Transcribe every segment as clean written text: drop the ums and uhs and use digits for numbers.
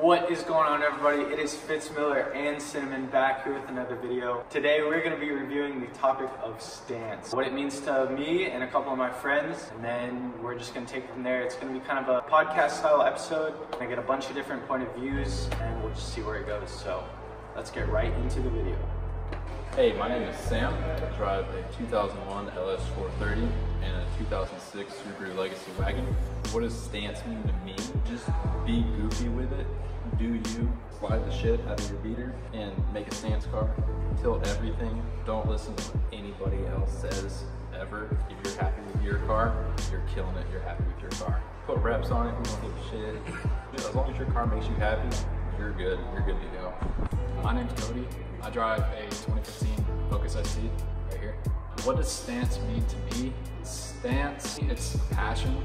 What is going on, everybody? It is Fitz and Cinnamon back here with another video. Today we're going to be reviewing the topic of stance, what it means to me and a couple of my friends, and then we're just going to take it from there. It's going to be kind of a podcast style episode. We're going to get a bunch of different point of views and we'll just see where it goes. So let's get right into the video. Hey, my name is Sam. I drive a 2001 LS 430 and a 2006 Subaru Legacy wagon. What does stance mean to me? Just be goofy with it. Do you. Slide the shit out of your beater and make a stance car. Tilt everything. Don't listen to what anybody else says ever. If you're happy with your car, you're killing it. You're happy with your car. Put reps on it. You don't give a shit. As long as your car makes you happy, you're good. You're good to go. My name's Cody. I drive a 2015 Focus ST right here. What does stance mean to me? Stance, it's passion.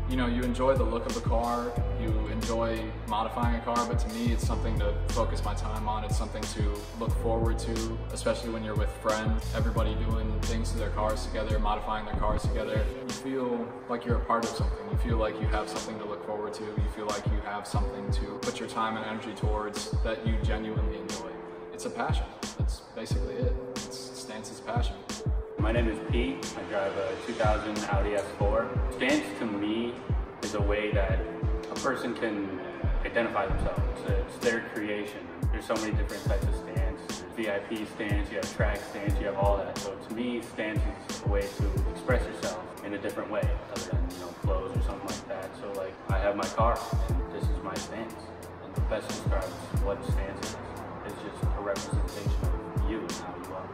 You know, you enjoy the look of a car, you enjoy modifying a car, but to me it's something to focus my time on. It's something to look forward to, especially when you're with friends. Everybody doing things to their cars together, modifying their cars together. You feel like you're a part of something. You feel like you have something to look forward to. You feel like you have something to put your time and energy towards that you genuinely enjoy. It's a passion. That's basically it. Stance is passion. My name is Pete. I drive a 2000 Audi S4. Stance to me is a way that a person can identify themselves. It's their creation. There's so many different types of stance. There's VIP stance, you have track stance, you have all that. So to me, stance is a way to express yourself in a different way, other than, clothes or something like that. So like, I have my car, and this is my stance. And the best describes what stance is. It's just a representation of you and how you are.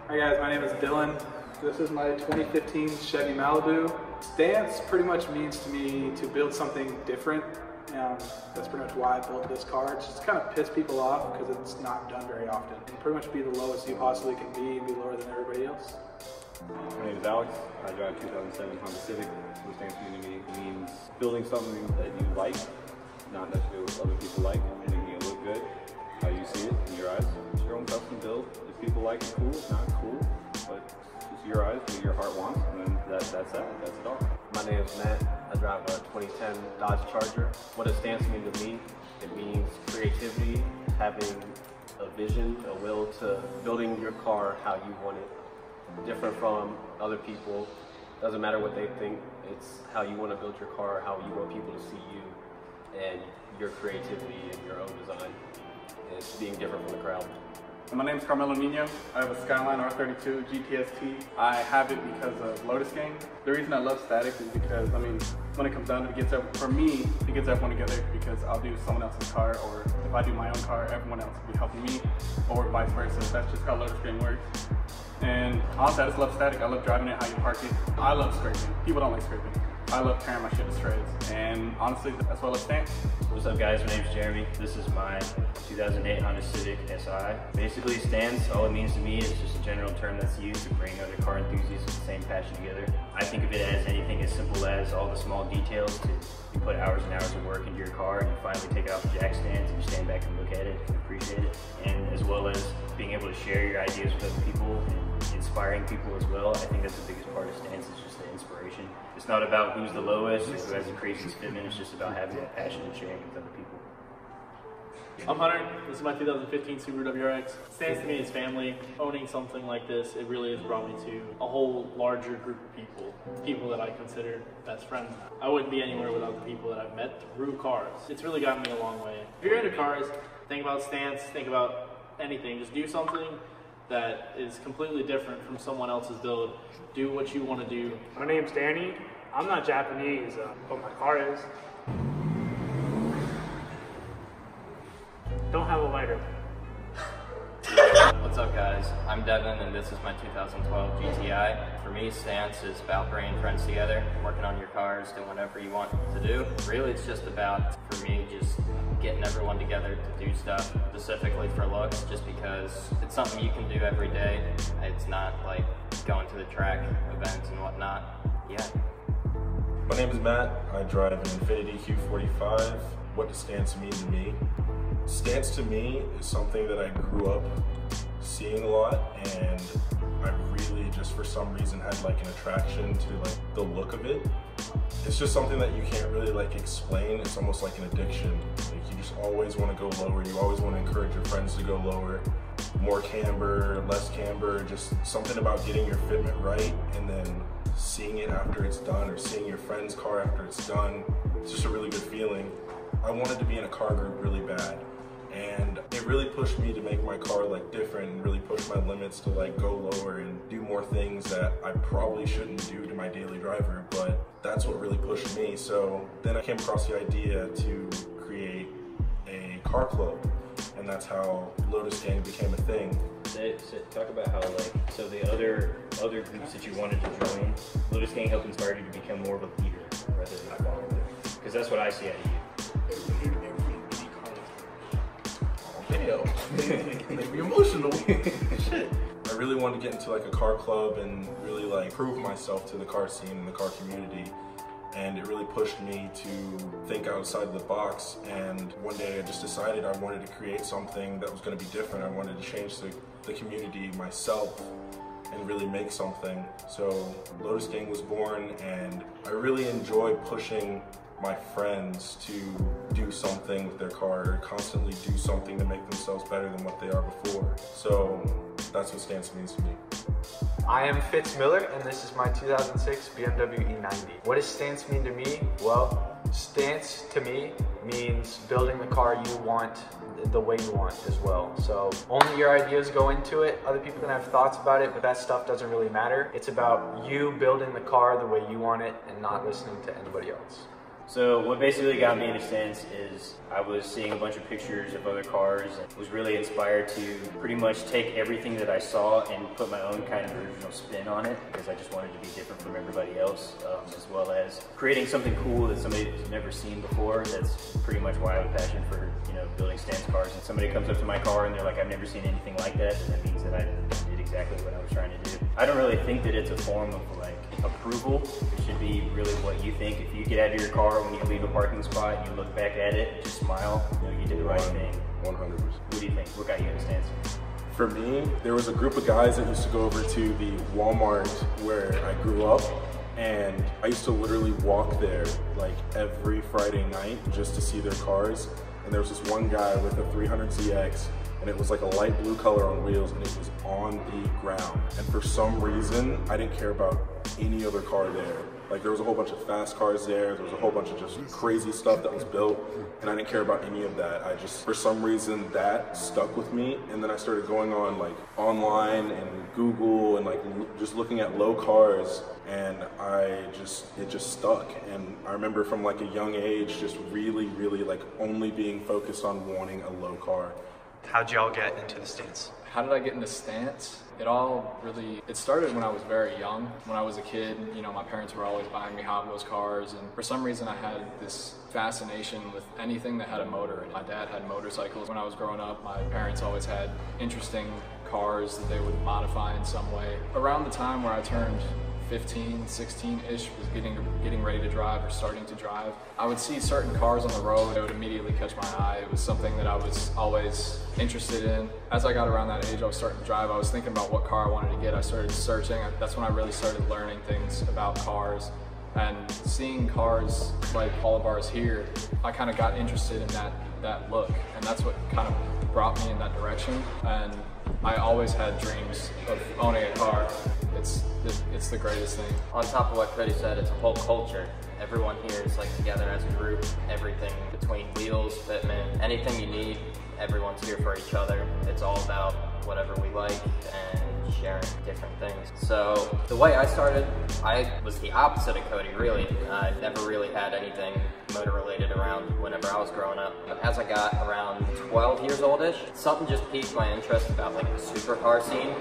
Hi guys, my name is Dylan. This is my 2015 Chevy Malibu. Stance pretty much means to me to build something different. That's pretty much why I built this car. It's just kind of piss people off because it's not done very often. And pretty much be the lowest you possibly can be and be lower than everybody else. My name is Alex. I drive a 2007 Honda Civic. What stance means to me means building something that you like, not necessarily what other people like, and making it look good. How you see it in your eyes. It's your own custom build. If people like it, cool. If not, cool. But it's your eyes, what your heart wants, and then that's it. That's it all. My name is Matt. I drive a 2010 Dodge Charger. What does stance mean to me? It means creativity, having a vision, a will to building your car how you want it. Different from other people. Doesn't matter what they think. It's how you want to build your car, how you want people to see you, and your creativity and your own design. It's being different from the crowd. My name is Carmelo Nino. I have a Skyline R32 GTST. I have it because of Lotus Gang. The reason I love static is because, when it comes down to it, for me, it gets everyone together because I'll do someone else's car, or if I do my own car, everyone else will be helping me, or vice versa. That's just how Lotus Gang works. And honestly, I just love static. I love driving it, how you park it. I love scraping. People don't like scraping. I love tearing my shit to shreds. And honestly, that's why I love stance. What's up guys, my name's Jeremy. This is my 2008 Honda Civic SI. Basically, stance, all it means to me is just a general term that's used to bring other car enthusiasts with the same passion together. I think of it as anything as simple as all the small details to you put hours and hours of work into your car and you finally take it off the jack stands and you stand back and look at it and appreciate it. And as well as being able to share your ideas with other people and inspiring people as well. I think that's the biggest part of stance, is just the inspiration. It's not about who's the lowest or who has the craziest fitment, it's just about having that passion and sharing with other people. I'm Hunter. This is my 2015 Subaru WRX. Stance to me is family. Owning something like this, it really has brought me to a whole larger group of people that I consider best friends. I wouldn't be anywhere without the people that I've met through cars. It's really gotten me a long way. If you're into cars, think about stance, think about anything. Just do something that is completely different from someone else's build. Do what you want to do. My name's Danny. I'm not Japanese, but my car is. Don't have a lighter. What's up guys, I'm Devin and this is my 2012 GTI. For me, stance is about bringing friends together, working on your cars, doing whatever you want to do. Really it's just about, for me, just getting everyone together to do stuff, specifically for looks, just because it's something you can do every day. It's not like going to the track events and whatnot. Yeah. My name is Matt. I drive an Infiniti Q45. what does stance mean to me? Stance to me is something that I grew up seeing a lot, and I really just for some reason had like an attraction to like the look of it. It's just something that you can't really like explain. It's almost like an addiction. Like you just always want to go lower. You always want to encourage your friends to go lower. More camber, less camber, just something about getting your fitment right and then seeing it after it's done, or seeing your friend's car after it's done. It's just a really good feeling. I wanted to be in a car group really bad, and it really pushed me to make my car like different and really push my limits to like go lower and do more things that I probably shouldn't do to my daily driver, but that's what really pushed me. So then I came across the idea to create a car club, and that's how Lotus Gang became a thing. Talk about how so the other groups that you wanted to join, Lotus Gang helped inspire you to become more of a leader rather than a follower. Because that's what I see out of you. Video. Make me emotional. Shit. I really wanted to get into like a car club and really like prove myself to the car scene and the car community. And it really pushed me to think outside the box. And one day I just decided I wanted to create something that was going to be different. I wanted to change the community myself and really make something. So Lotus Gang was born, and I really enjoy pushing my friends to do something with their car, or constantly do something to make themselves better than what they are before. So that's what stance means to me. I am Fitz Miller, and this is my 2006 BMW E90. What does stance mean to me? Well, stance to me means building the car you want the way you want as well. So only your ideas go into it. Other people can have thoughts about it, but that stuff doesn't really matter. It's about you building the car the way you want it and not listening to anybody else. So what basically got me into stance is I was seeing a bunch of pictures of other cars and was really inspired to pretty much take everything that I saw and put my own kind of original spin on it, because I just wanted to be different from everybody else, as well as creating something cool that somebody's never seen before. That's pretty much why I have a passion for, building stance cars. And somebody comes up to my car and they're like, I've never seen anything like that, and that means that I did exactly what I was trying to do. I don't really think that it's a form of like approval. It should be really what you think. If you get out of your car when you leave a parking spot and you look back at it and just smile, you did the right thing. 100%. What do you think? What got you into stance? For me, there was a group of guys that used to go over to the Walmart where I grew up, and I used to literally walk there like every Friday night just to see their cars. And there was this one guy with a 300ZX, and it was like a light blue color on wheels, and it was on the ground. And for some reason, I didn't care about any other car there. Like, there was a whole bunch of fast cars there, there was a whole bunch of just crazy stuff that was built, and I didn't care about any of that. I just, for some reason, that stuck with me. And then I started going on like online and Google and like just looking at low cars, and it just stuck. And I remember from like a young age just really like only being focused on wanting a low car. How'd y'all get into the stance? How did I get into stance? It started when I was very young. When I was a kid, my parents were always buying me Hot Wheels cars, and for some reason I had this fascination with anything that had a motor. And my dad had motorcycles. When I was growing up, my parents always had interesting cars that they would modify in some way. Around the time where I turned 15, 16-ish, was getting ready to drive or starting to drive, I would see certain cars on the road that would immediately catch my eye. It was something that I was always interested in. As I got around that age, I was starting to drive. I was thinking about what car I wanted to get. I started searching. That's when I really started learning things about cars. And seeing cars like all of ours here, I kind of got interested in that look. And that's what kind of brought me in that direction. And I always had dreams of owning a car. It's the greatest thing. On top of what Cody said, it's a whole culture. Everyone here is like together as a group. Everything between wheels, fitment, anything you need, everyone's here for each other. It's all about whatever we like and sharing different things. So the way I started, I was the opposite of Cody, really. I never really had anything motor related around whenever I was growing up. But as I got around 12 years oldish, something just piqued my interest about like the supercar scene.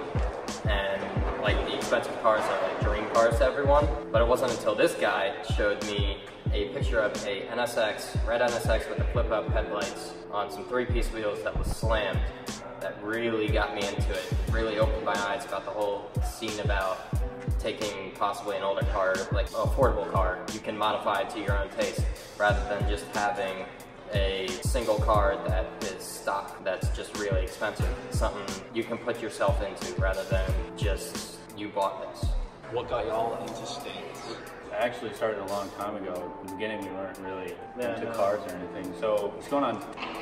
And like the expensive cars are like dream cars to everyone. But it wasn't until this guy showed me a picture of a NSX, red NSX with the flip-up headlights on some 3-piece wheels that was slammed, that really got me into it. Really opened my eyes about the whole scene about taking possibly an older car, like an affordable car. You can modify it to your own taste rather than just having a single car that is stock, that's just really expensive. Something you can put yourself into rather than just you bought this. What got y'all into stance? I actually started a long time ago. In the beginning, we weren't really into cars or anything. So it's going on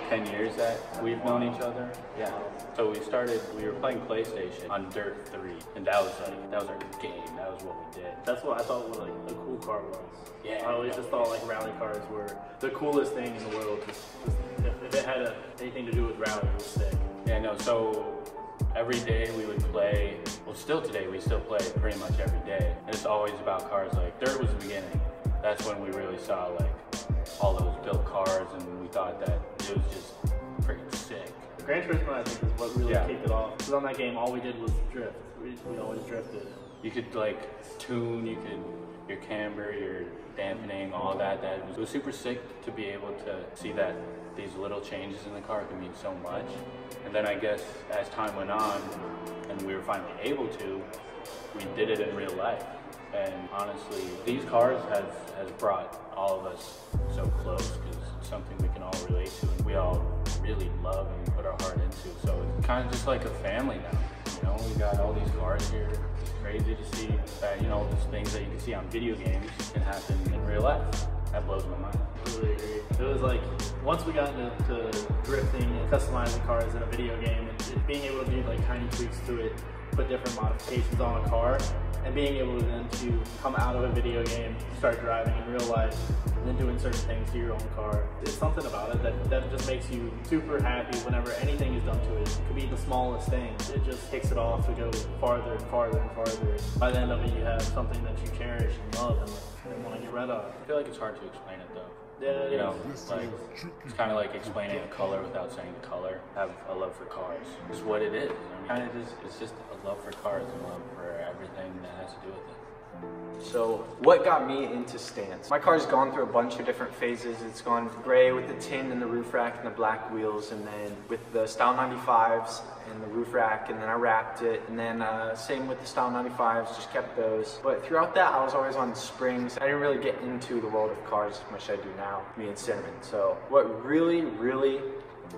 10 years that we've known each other. Yeah. So we were playing PlayStation on Dirt 3, and that was our game. That was what we did. That's what I thought what like a cool car was. Yeah. I always just thought like rally cars were the coolest thing in the world. Just if it had anything to do with rally, it was sick. Yeah, no, so every day we would play, well still today, we still play pretty much every day. And it's always about cars. Like Dirt was the beginning. That's when we really saw like all those built cars, and we thought that it was just freaking sick. Gran Turismo, I think, is what really kicked it off. Because on that game, all we did was drift. We always drifted. You could like tune, your camber, your dampening, all that. It was super sick to be able to see that these little changes in the car can mean so much. And then I guess as time went on and we were finally able to, we did it in real life. And honestly, these cars has brought all of us so close, because it's something we can all relate to and we all really love and put our heart into. So it's kind of just like a family now. You know, we got all these cars here. It's crazy to see that, you know, these things that you can see on video games can happen in real life. That blows my mind. I really agree. It was like, once we got into drifting and customizing cars in a video game, and being able to do like tiny tweaks to it, put different modifications on a car, and being able then to come out of a video game, start driving in real life, and then doing certain things to your own car. There's something about it that just makes you super happy whenever anything is done to it. It could be the smallest thing. It just kicks it off to go farther and farther and farther. By the end of it, you have something that you cherish and love and want to get rid of. I feel like it's hard to explain it though. Yeah, you know, like it's kind of like explaining a color without saying the color. Have a love for cars. It's what it is. I mean, it's just a love for cars and love for everything that has to do with it. So what got me into stance? My car's gone through a bunch of different phases. It's gone gray with the tin and the roof rack and the black wheels, and then with the Style 95s and the roof rack, and then I wrapped it, and then same with the Style 95s, just kept those. But throughout that, I was always on springs. I didn't really get into the world of cars as much as I do now, me and Cinnamon. So what really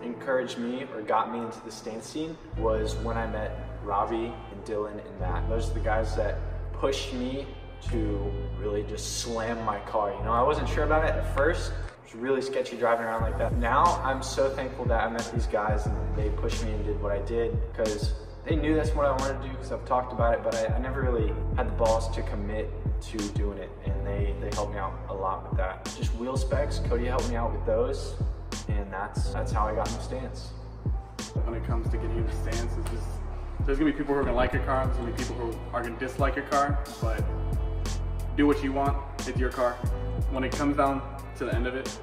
encouraged me or got me into the stance scene was when I met Robbie and Dylan and Matt. Those are the guys that pushed me to really just slam my car. You know, I wasn't sure about it at first. It was really sketchy driving around like that. Now I'm so thankful that I met these guys and they pushed me and did what I did, because they knew that's what I wanted to do, because I've talked about it, but I never really had the balls to commit to doing it, and they helped me out a lot with that. Just wheel specs, Cody helped me out with those, and that's how I got into stance. When it comes to getting into stance, it's just, there's gonna be people who are gonna like your car, there's gonna be people who are gonna dislike your car, but do what you want, it's your car. When it comes down to the end of it,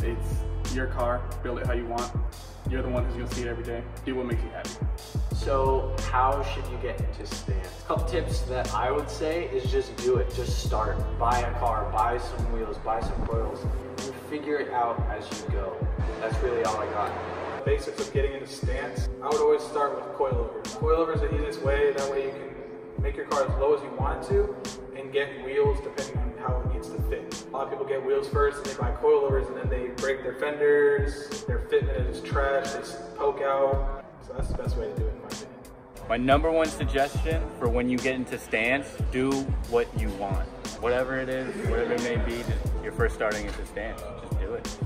it's your car, build it how you want. You're the one who's gonna see it every day. Do what makes you happy. So how should you get into stance? A couple tips that I would say is just do it, just start. Buy a car, buy some wheels, buy some coils, and figure it out as you go. That's really all I got. Basics of getting into stance, I would always start with coilovers. Coilovers are the easiest way, that way you can make your car as low as you want it to and get wheels depending on how it needs to fit. A lot of people get wheels first and they buy coilovers and then they break their fenders, their fitment is trash, they poke out. So that's the best way to do it in my opinion. My number one suggestion for when you get into stance, do what you want. Whatever it is, whatever it may be, you're first starting into stance, just do it.